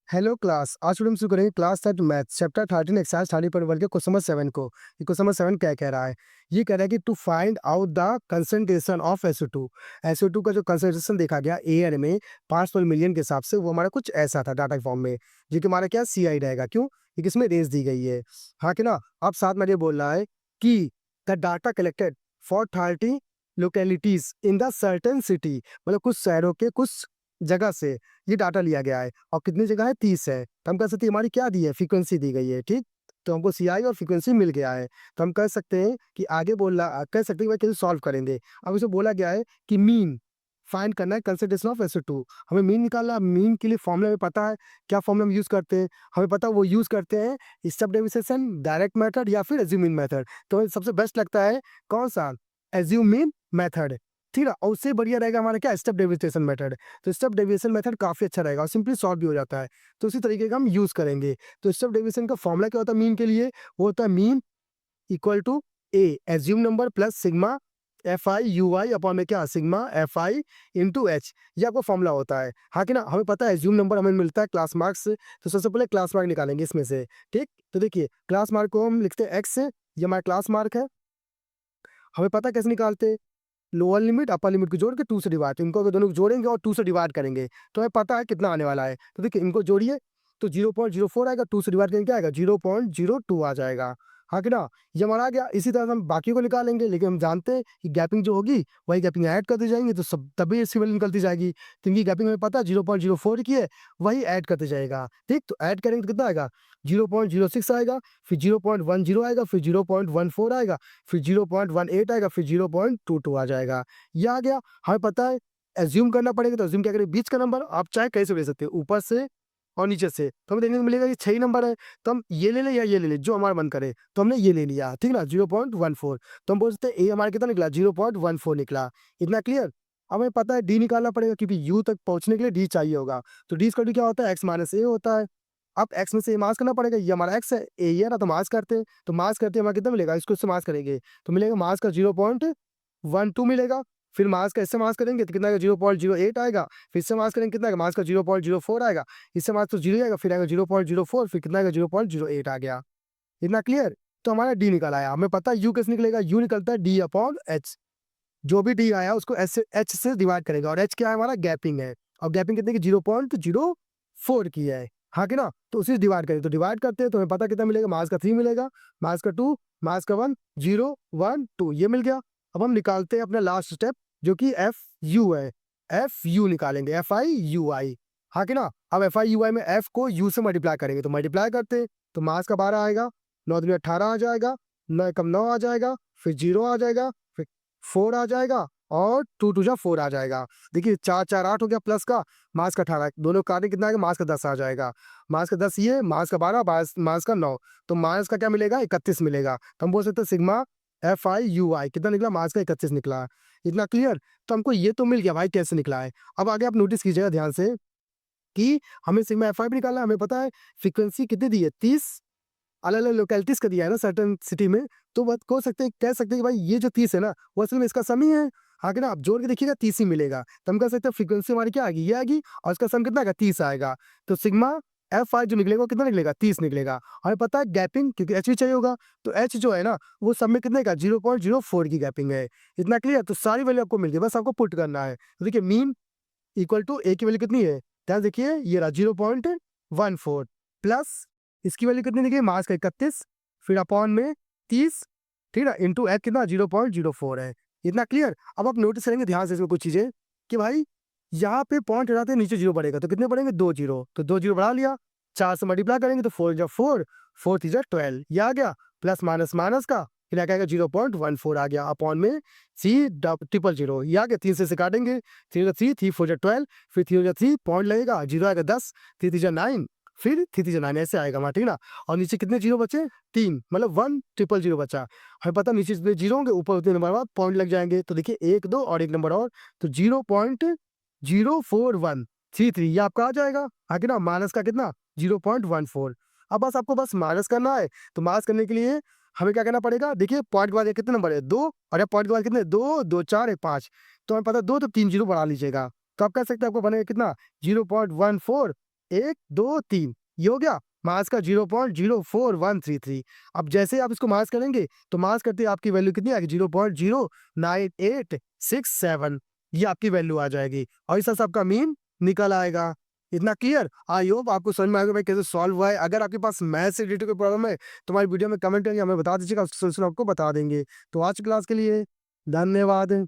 Hello class. आज हम शुरू करेंगे क्लास 10 मैथ चैप्टर 13 एक्सरसाइज 30 पर वर्ग के क्वेश्चन नंबर 7 को। ये क्वेश्चन नंबर 7 क्या कह रहा है? ये कह रहा है कि to find out the concentration of SO2। SO2 का जो कंसंट्रेशन देखा गया एयर में 5 पर मिलियन के हिसाब से वो हमारा कुछ ऐसा था डाटा फॉर्म में, जो कि हमारा क्या CI रहेगा। क्यों? क्योंकि इसमें रेंज दी गई है। हाँ कि ना? अब साथ में ये बोल रहा है कि the data collected for 30 localities in the certain city, मतलब कुछ शहरों के कुछ जगह से ये डाटा लिया गया है और कितनी जगह है 30 है। तो हम कह सकते हैं हमारी क्या दी है, फ्रीक्वेंसी दी गई है। ठीक, तो हमको सीआई और फ्रीक्वेंसी मिल गया है। तो हम कह सकते हैं कि आगे कह सकते हैं कि भाई कैसे सॉल्व करेंगे। अब इसे बोला गया है कि मीन फाइंड करना है कंसंट्रेशन ऑफ SO2। हमें मीन निकालना है। मीन के लिए फॉर्मूला हमें पता है, क्या फॉर्मूला हम यूज करते हैं, हमें पता है वो यूज करते हैं स्टेप डेविएशन, डायरेक्ट मेथड या फिर एज्यूमिंग मेथड। तो हमें सबसे बेस्ट लगता है कौन सा, एज्यूमिंग मेथड। ठीक है, और उससे बढ़िया रहेगा हमारा क्या, स्टेप डेविएशन मेथड। तो स्टेप डेविएशन मेथड काफी अच्छा रहेगा और सिंपली सॉल्व भी हो जाता है। तो उसी तरीके का हम यूज करेंगे। तो स्टेप डेविएशन का फॉर्मूला क्या होता है मीन के लिए? वो होता है mean equal to a assume number plus sigma FI/UI upon में क्या, सिग्मा FI इंटू एच। ये आपका फॉर्मूला होता है। हाँ कि ना? हमें पता है एज्यूम नंबर हमें मिलता है क्लास मार्क्स से। तो सबसे पहले क्लास मार्क निकालेंगे इसमें से। ठीक, तो देखिए क्लास मार्क को हम लिखते हैं एक्स से। ये हमारा क्लास मार्क है। हमें पता है कैसे निकालते हैं, लोअर लिमिट अपर लिमिट को जोड़ के 2 से डिवाइड। इनको अगर दोनों को जोड़ेंगे और 2 से डिवाइड करेंगे तो हमें पता है कितना आने वाला है। तो देखिए इनको जोड़िए तो 0.04 आएगा, 2 से डिवाइड करेंगे क्या आएगा, 0.02 आ जाएगा। हाँ कि ना? ये हमारा आ गया। इसी तरह से हम बाकी को निकालेंगे, लेकिन हम जानते हैं कि गैपिंग जो होगी वही गैपिंग ऐड करते जाएंगे तो सब तभी इसकी वैल्यू निकलती जाएगी। तो इनकी गैपिंग हमें पता है 0.04 की है, वही ऐड करते जाएगा। ठीक, तो ऐड करेंगे तो कितना आएगा, 0.06 आएगा, फिर 0.10 आएगा, फिर 0.14 आएगा, फिर 0.18 आएगा, फिर 0.22 आ जाएगा। ये आ गया। हमें पता है एज्यूम करना पड़ेगा, तो एज्यूम क्या करें, बीच का नंबर आप चाहे कैसे ले सकते हो, ऊपर से और नीचे से। तो हमें देखने को मिलेगा कि 6 ही नंबर है, तो हम ये ले लें या ये ले लें, जो हमारा मन करे। तो हमने ये ले लिया, ठीक ना, 0.14। तो हम बोल सकते हैं ए हमारा कितना निकला, 0.14 निकला। इतना क्लियर? अब हमें पता है डी निकालना पड़ेगा, क्योंकि यू तक पहुंचने के लिए डी चाहिए होगा। तो डी स्क्वायर क्या होता है, एक्स माइनस ए होता है। अब एक्स में से ए मास करना पड़ेगा, ये हमारा एक्स है, ए ये ना, तो मास करते हैं। तो मास करते हमारा कितना मिलेगा, इसको इससे मास करेंगे तो मिलेगा मास का 0.12 मिलेगा। फिर मास का इससे मास करेंगे तो कितना आएगा, 0.08 आएगा। फिर इससे मास करेंगे कितना आएगा, मास का 0.04 आएगा। इससे मास तो 0 आएगा, फिर आएगा 0.04, फिर कितना आएगा, 0.08 आ गया। इतना क्लियर? तो हमारा डी निकल आया। हमें पता है यू कैसे निकलेगा, यू निकलता है डी अपॉन एच। जो भी डी आया उसको एच से डिवाइड करेगा, और एच क्या है हमारा, गैपिंग है। और गैपिंग कितने की, 0.04 की है। हाँ कि ना? तो उसी से डिवाइड करें, तो डिवाइड करते हैं तो हमें पता कितना मिलेगा, मास का 3 मिलेगा, मास का 2, मास का 1, 0 1 2, ये मिल गया। अब हम निकालते हैं अपना लास्ट स्टेप, जो कि FU है। FU निकालेंगे, FI/UI। हाँ कि ना? अब FI/UI में F को U से मल्टीप्लाई करेंगे, तो मल्टीप्लाई करते हैं तो मास का 12 आएगा, 9 दूनी 18 आ जाएगा, 9 एकम 9 आ जाएगा, फिर 0 आ जाएगा, फिर 4 आ जाएगा, और 2 2 जा 4 आ जाएगा। देखिए 4 4 8 हो गया, प्लस का मास का 18, दोनों काटे कितना आएगा, मास का 10 आ जाएगा। मास का 10 ये, मास का 12, मास का 9, तो मास का क्या मिलेगा, 31 मिलेगा। तो हम बोल सकते हैं सिग्मा FI/UI कितना निकला, मास का 31 निकला। इतना क्लियर? तो हमको ये तो मिल गया भाई कैसे निकला है। अब आगे आप नोटिस कीजिएगा ध्यान से कि हमें सिग्मा FI भी निकालना है। हमें पता है फ्रीक्वेंसी कितनी दी है, 30 अलग-अलग लोकेलिटीज़ का दिया है ना सर्टेन सिटी में। तो बात कह सकते हैं कि भाई ये जो 30 है ना, वो असल में इसका सम ही है। हाँ कि ना? आप जोड़ के देखिएगा 30 ही मिलेगा। तो हम कह सकते हैं फ्रीक्वेंसी हमारी क्या आएगी, ये आएगी, और इसका सम कितना आएगा, 30 आएगा। तो सिग्मा FI जो निकलेगा वो कितना निकलेगा, 30 निकलेगा। हमें पता है गैपिंग, क्योंकि एच भी चाहिए होगा, तो एच जो है ना वो सब में कितने का, 0.04 की गैपिंग है। इतना क्लियर? तो सारी वैल्यू आपको मिल गई, बस आपको पुट करना है। तो देखिए मीन इक्वल टू ए की वैल्यू कितनी है, ध्यान देखिए, ये रहा 0.14 प्लस इसकी वैल्यू कितनी देखिए, मास का 31, फिर अपॉन में 30, ठीक है, इंटू एच कितना, 0.04 है। इतना क्लियर? अब आप नोटिस करेंगे ध्यान से इसमें कुछ चीजें कि भाई यहाँ पे पॉइंट हटाते हैं, नीचे जीरो बढ़ेगा, तो कितने बढ़ेंगे, 2 जीरो, तो 2 जीरो बढ़ा लिया। 4 से मल्टीप्लाई करेंगे तो 4 जा 4, 4 3 जा 12, ये आ गया। प्लस माइनस माइनस का फिर क्या आएगा, 0.14 आ गया, अपॉन में सी ट्रिपल जीरो, ये आ गया। 3 से काटेंगे, 3 3 3 4 जा 12, फिर 3 जा 3 पॉइंट लगेगा, जीरो आएगा 10, 3 3 जा 9, फिर 3 3 जा 9, ऐसे आएगा हमारा, ठीक ना? और नीचे कितने जीरो बचे, 3, मतलब 1 ट्रिपल जीरो बचा। हमें पता नीचे जितने जीरो होंगे ऊपर उतने नंबर बाद पॉइंट लग जाएंगे। तो देखिए 1 2 और एक नंबर और, तो 0.04133, ये आपका आ जाएगा। आगे ना माइनस का कितना, 0.14। अब बस आपको बस माइनस करना है। तो माइनस करने के लिए हमें क्या करना पड़ेगा, देखिए पॉइंट के बाद ये कितने नंबर है, 2, और पॉइंट के बाद कितने, 2 2 4 1 5, तो हमें पता है 2 तो 3 जीरो बढ़ा लीजिएगा। तो आप कह सकते हैं आपको बनेगा कितना, 0.14 1, 2, 3 ये हो गया मास का 0.04133। अब जैसे ही आप इसको मास करेंगे तो मास करते ही आपकी वैल्यू कितनी आएगी 0.09867 ये आपकी वैल्यू आ जाएगी और इस तरह से आपका मीन निकल आएगा। इतना क्लियर? आई होप आपको समझ में आएगा भाई कैसे सॉल्व हुआ है। अगर आपके पास मैथ्स से रिलेटेड कोई प्रॉब्लम है तो हमारी वीडियो में कमेंट करके हमें बता दीजिएगा, उसका सॉल्यूशन आपको बता देंगे। तो आज की क्लास के लिए धन्यवाद।